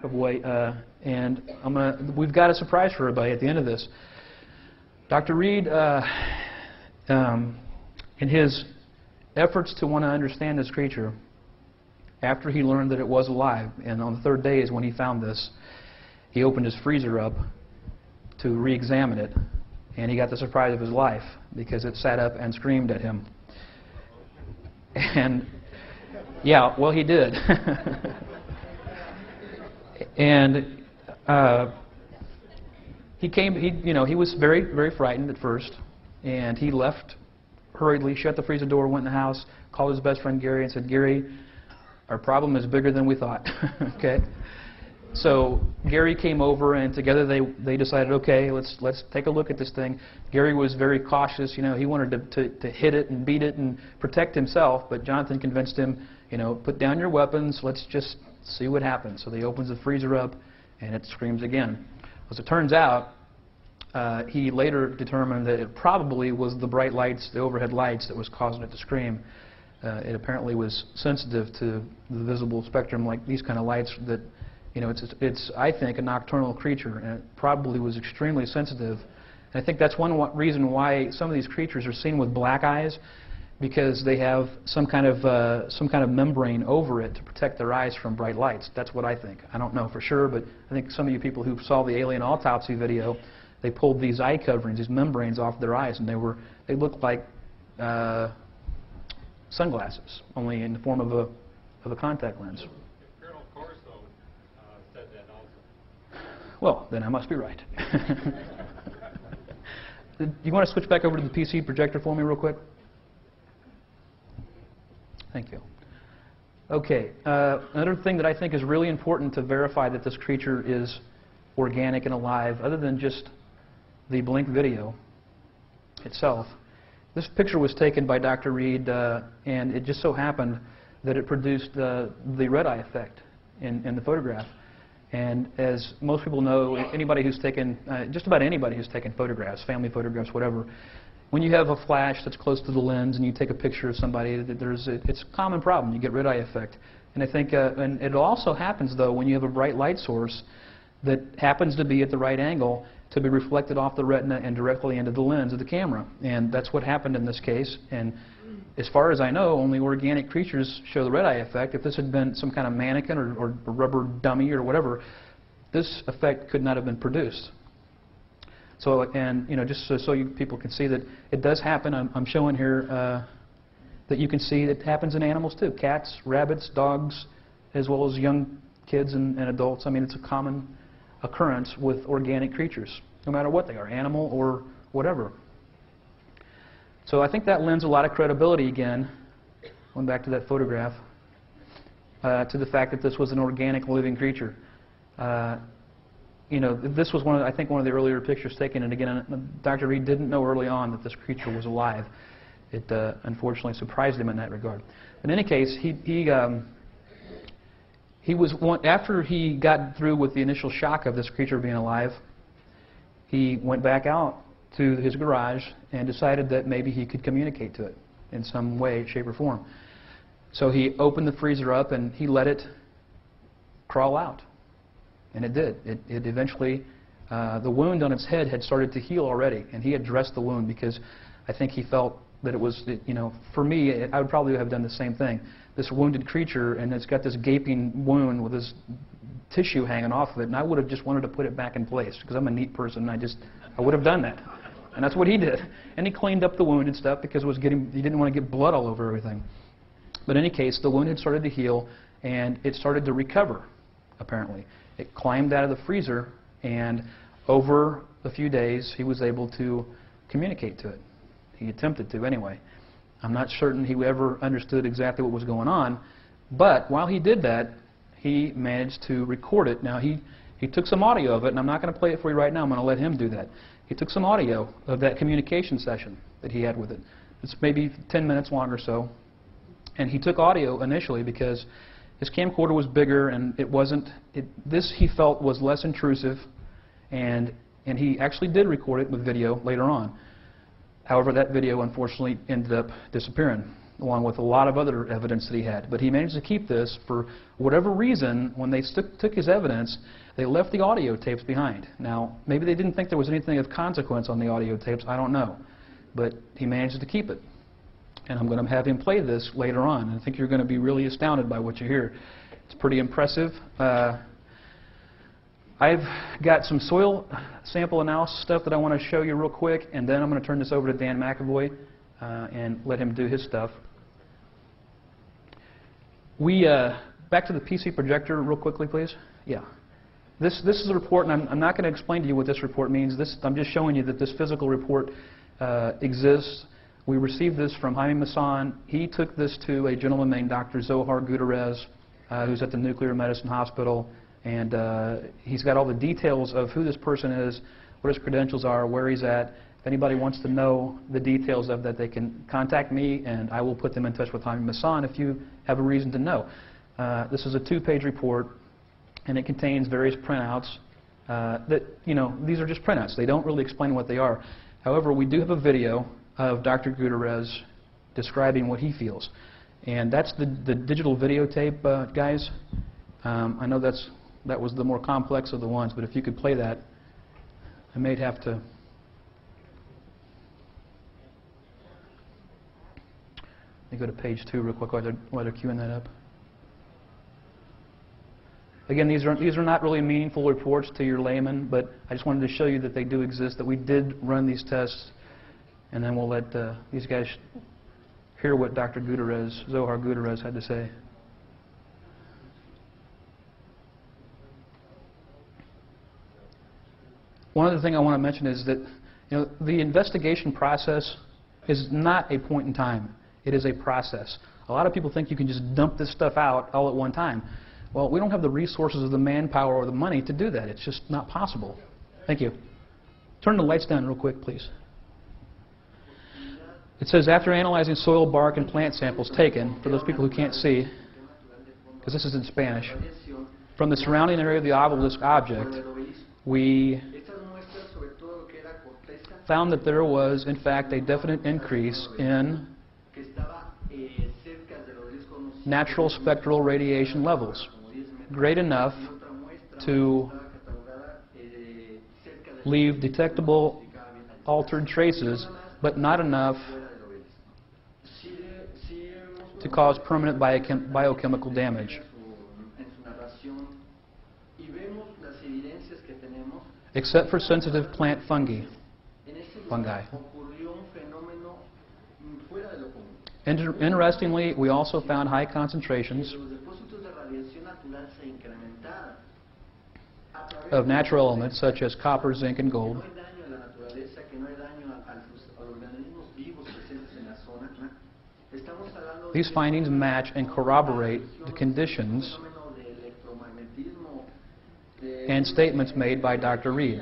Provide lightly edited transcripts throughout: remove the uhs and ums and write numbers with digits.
and we've got a surprise for everybody at the end of this. Dr. Reed, in his efforts to want to understand this creature, after he learned that it was alive, and on the third day is when he found this, he opened his freezer up to re-examine it, and he got the surprise of his life because it sat up and screamed at him. And yeah, well, he did. And he was very, very frightened at first, and he left hurriedly, shut the freezer door, went in the house, called his best friend Gary and said, "Gary, our problem is bigger than we thought." Okay. So Gary came over, and together they decided, okay, let's take a look at this thing. Gary was very cautious. He wanted to hit it and beat it and protect himself, but Jonathan convinced him, put down your weapons, let's just see what happens. So he opens the freezer up, and it screams again. As it turns out, he later determined that it probably was the bright lights, the overhead lights, that was causing it to scream. It apparently was sensitive to the visible spectrum, like these kind of lights that, it's I think, a nocturnal creature, and it probably was extremely sensitive. And I think that's one reason why some of these creatures are seen with black eyes, because they have some kind of membrane over it to protect their eyes from bright lights. That's what I think. I don't know for sure, but I think some of you people who saw the alien autopsy video, they pulled these eye coverings, these membranes off their eyes, and they looked like sunglasses, only in the form of a contact lens. Well, then I must be right. You want to switch back over to the PC projector for me real quick? Thank you. Okay, another thing that I think is really important to verify that this creature is organic and alive, other than just the blink video itself. This picture was taken by Dr. Reed, and it just so happened that it produced the red eye effect in the photograph. And as most people know, anybody who's taken, just about anybody who's taken photographs, family photographs, whatever, when you have a flash that's close to the lens and you take a picture of somebody, it's a common problem. You get red eye effect. And I think, and it also happens, though, when you have a bright light source that happens to be at the right angle to be reflected off the retina and directly into the lens of the camera. And that's what happened in this case. And as far as I know, only organic creatures show the red eye effect. If this had been some kind of mannequin or rubber dummy or whatever, this effect could not have been produced. So, and just so you people can see that it does happen, I'm showing here that you can see it happens in animals too. Cats, rabbits, dogs, as well as young kids and adults. I mean, it's a common occurrence with organic creatures, no matter what they are, animal or whatever. So I think that lends a lot of credibility, again, going back to that photograph, to the fact that this was an organic living creature. This was I think one of the earlier pictures taken, and again, Dr. Reed didn't know early on that this creature was alive. It unfortunately surprised him in that regard. In any case, after he got through with the initial shock of this creature being alive, he went back out to his garage and decided that maybe he could communicate to it in some way, shape, or form. So he opened the freezer up and he let it crawl out. And it did. It eventually, the wound on its head had started to heal already, and he had dressed the wound because I think he felt that it was, for me, I would probably have done the same thing. This wounded creature, and it's got this gaping wound with this tissue hanging off of it, and I would have just wanted to put it back in place because I'm a neat person, and I would have done that. And that's what he did. And he cleaned up the wound and stuff because he didn't want to get blood all over everything. But in any case, the wound had started to heal, and it started to recover, apparently. It climbed out of the freezer, and over a few days, he was able to communicate to it. He attempted to, anyway. I'm not certain he ever understood exactly what was going on, but while he did that, he managed to record it. Now, he took some audio of it, and I'm not going to play it for you right now. I'm going to let him do that. He took some audio of that communication session that he had with it. It's maybe 10 minutes long or so. And he took audio initially because his camcorder was bigger, and this he felt was less intrusive, and he actually did record it with video later on. However, that video unfortunately ended up disappearing. along with a lot of other evidence that he had. But he managed to keep this for whatever reason. When they took his evidence, they left the audio tapes behind. Now, maybe they didn't think there was anything of consequence on the audio tapes. I don't know. But he managed to keep it. And I'm going to have him play this later on. And I think you're going to be really astounded by what you hear. It's pretty impressive. I've got some soil sample analysis stuff that I want to show you real quick, and then I'm going to turn this over to Dan McAvoy and let him do his stuff. Back to the PC projector real quickly, please. Yeah. This is a report, and I'm not going to explain to you what this report means. I'm just showing you that this physical report exists. We received this from Jaime Maussan. He took this to a gentleman named Dr. Zohar Gutierrez, who's at the Nuclear Medicine Hospital. And he's got all the details of who this person is, what his credentials are, where he's at. If anybody wants to know the details of that, they can contact me, and I will put them in touch with Jaime Maussan if you have a reason to know. This is a 2-page report, and it contains various printouts that, these are just printouts. They don't really explain what they are. However, we do have a video of Dr. Gutierrez describing what he feels. And that's the digital videotape, guys. I know that was the more complex of the ones, but if you could play that, I may have to. Let me go to page 2 real quick while they're queuing that up. Again, these are not really meaningful reports to your layman, but I just wanted to show you that they do exist, that we did run these tests, and then we'll let these guys hear what Dr. Gutierrez, Zohar Gutierrez, had to say. One other thing I want to mention is that the investigation process is not a point in time. It is a process. A lot of people think you can just dump this stuff out all at one time. Well, we don't have the resources or the manpower or the money to do that. It's just not possible. Thank you. Turn the lights down real quick, please. It says, after analyzing soil, bark, and plant samples taken, for those people who can't see, because this is in Spanish, from the surrounding area of the obelisk object, we found that there was, in fact, a definite increase in natural spectral radiation levels, great enough to leave detectable altered traces, but not enough to cause permanent biochemical damage. Except for sensitive plant fungi. Interestingly, we also found high concentrations of natural elements such as copper, zinc, and gold. These findings match and corroborate the conditions and statements made by Dr. Reed.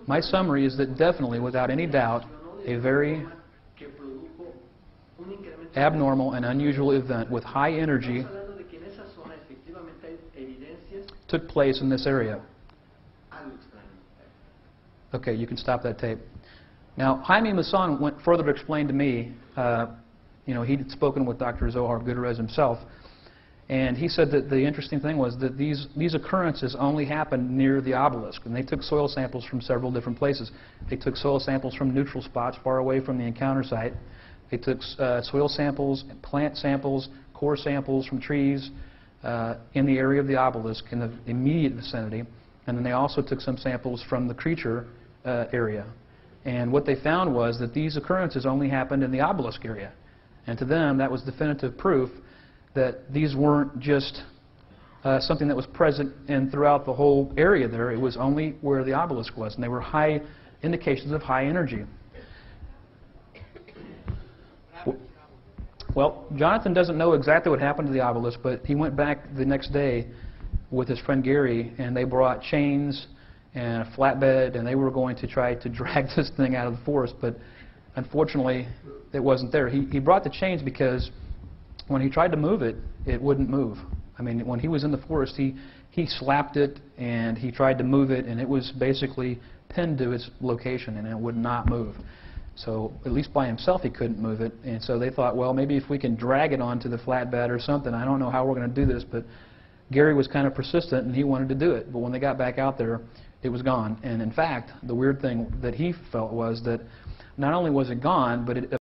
My summary is that definitely, without any doubt, a very abnormal and unusual event with high energy took place in this area. Okay, you can stop that tape. Now, Jaime Maussan went further to explain to me, he'd spoken with Dr. Zohar Gutierrez himself, and he said that the interesting thing was that these occurrences only happened near the obelisk, and they took soil samples from several different places. They took soil samples from neutral spots far away from the encounter site. They took soil samples, plant samples, core samples from trees in the area of the obelisk in the immediate vicinity, and then they also took some samples from the creature area. And what they found was that these occurrences only happened in the obelisk area. And to them, that was definitive proof that these weren't just something that was present throughout the whole area there. It was only where the obelisk was, and they were high indications of high energy. Well, Jonathan doesn't know exactly what happened to the obelisk, but he went back the next day with his friend Gary, and they brought chains and a flatbed, and they were going to try to drag this thing out of the forest, but unfortunately it wasn't there. He brought the chains because when he tried to move it, it wouldn't move. I mean, when he was in the forest, he slapped it and he tried to move it, and it was basically pinned to its location, and it would not move. So at least by himself he couldn't move it, and so they thought, well, maybe if we can drag it onto the flatbed or something. I don't know how we're going to do this, but Gary was kind of persistent and he wanted to do it. But when they got back out there, it was gone. And in fact, the weird thing that he felt was that not only was it gone, but it